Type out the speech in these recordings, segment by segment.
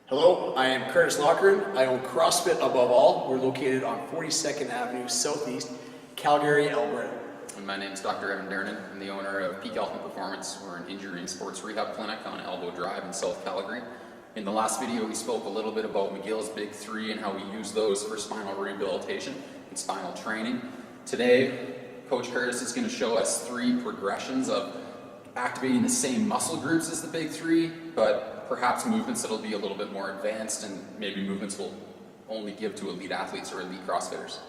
Hello, I am Curtis Lochran. I own CrossFit Above All. We're located on 42nd Avenue Southeast, Calgary, Alberta. And my name is Dr. Evan Dernan. I'm the owner of Peak Health and Performance. We're an injury and sports rehab clinic on Elbow Drive in South Calgary. In the last video, we spoke a little bit about McGill's Big Three and how we use those for spinal rehabilitation and spinal training. Today, Coach Curtis is going to show us 3 progressions of activating the same muscle groups as the Big Three, but perhaps movements that'll be a little bit more advanced, and maybe movements will only give to elite athletes or elite CrossFitters.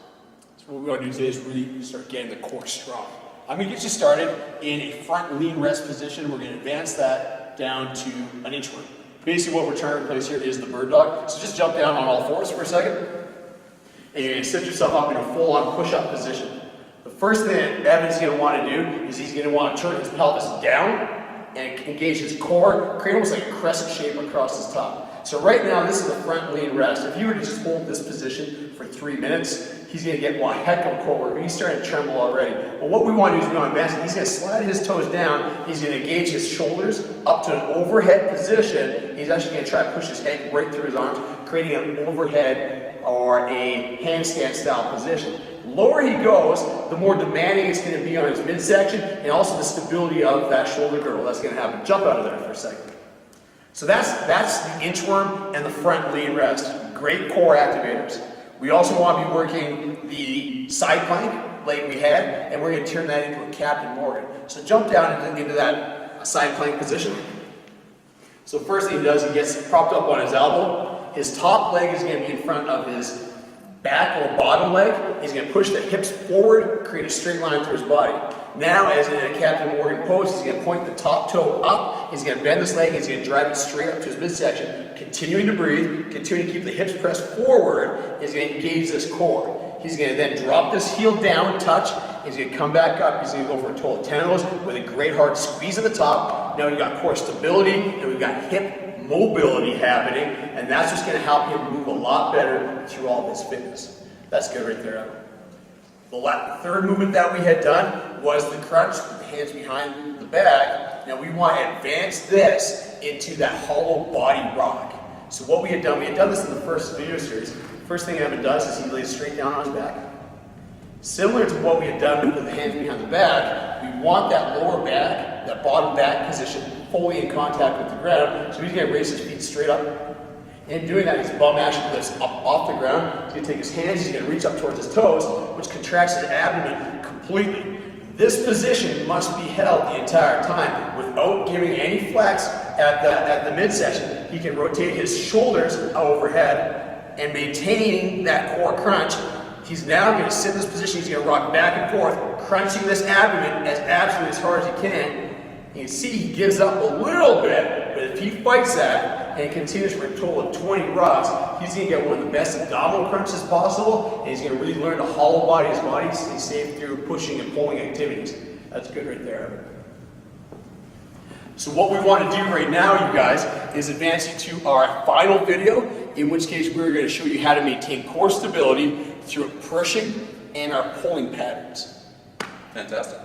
So what we're going to do today is really start getting the core strong. I'm going to get you started in a front lean rest position. We're going to advance that down to an inchworm. Basically what we're trying to replace here is the bird dog. So just jump down on all fours for a second. And you're going to set yourself up in a full-on push-up position. The first thing that Evan's going to want to do is he's going to want to turn his pelvis down and engage his core, create almost like a crescent shape across his top. So right now, this is a front lean rest. If you were to just hold this position for 3 minutes, he's going to get one heck of a core work. He's starting to tremble already. But what we want to do is we want to advance it. He's going to slide his toes down. He's going to engage his shoulders up to an overhead position. He's actually going to try to push his head right through his arms, creating an overhead or a handstand style position. The lower he goes, the more demanding it's going to be on his midsection and also the stability of that shoulder girdle. That's going to have him jump out of there for a second. So that's the inchworm and the front lean rest. Great core activators. We also want to be working the side plank like we had, and we're going to turn that into a Captain Morgan. So jump down into that side plank position. So first thing he does, he gets propped up on his elbow. His top leg is going to be in front of his back or bottom leg. He's going to push the hips forward, create a straight line through his body. Now, as in a Captain Morgan pose, he's going to point the top toe up. He's going to bend this leg. He's going to drive it straight up to his midsection, continuing to breathe, continuing to keep the hips pressed forward. He's going to engage this core. He's going to then drop this heel down, touch. He's going to come back up. He's going to go for a total 10 of those with a great hard squeeze at the top. Now we've got core stability and we've got hip mobility happening, and that's just going to help him move a lot better through all of his fitness. That's good right there. The third movement that we had done was the crunch with the hands behind the back. Now we want to advance this into that hollow body rock. So what we had done this in the first video series. First thing Evan does is he lays straight down on his back. Similar to what we had done with the hands behind the back, we want that lower back, that bottom back position fully in contact with the ground. So he's going to raise his feet straight up. And doing that, his bum actually lifts up off the ground. He's going to take his hands, he's going to reach up towards his toes, which contracts his abdomen completely. This position must be held the entire time without giving any flex at the midsection. He can rotate his shoulders overhead and maintaining that core crunch. He's now going to sit in this position. He's going to rock back and forth, crunching this abdomen absolutely as hard as he can. You can see he gives up a little bit, but if he fights that and continues for a total of 20 rocks, he's going to get one of the best abdominal crunches possible, and he's going to really learn to hollow body his body, stay safe through pushing and pulling activities. That's good right there. So what we want to do right now, you guys, is advance you to our final video, in which case we're going to show you how to maintain core stability through pushing and our pulling patterns. Fantastic.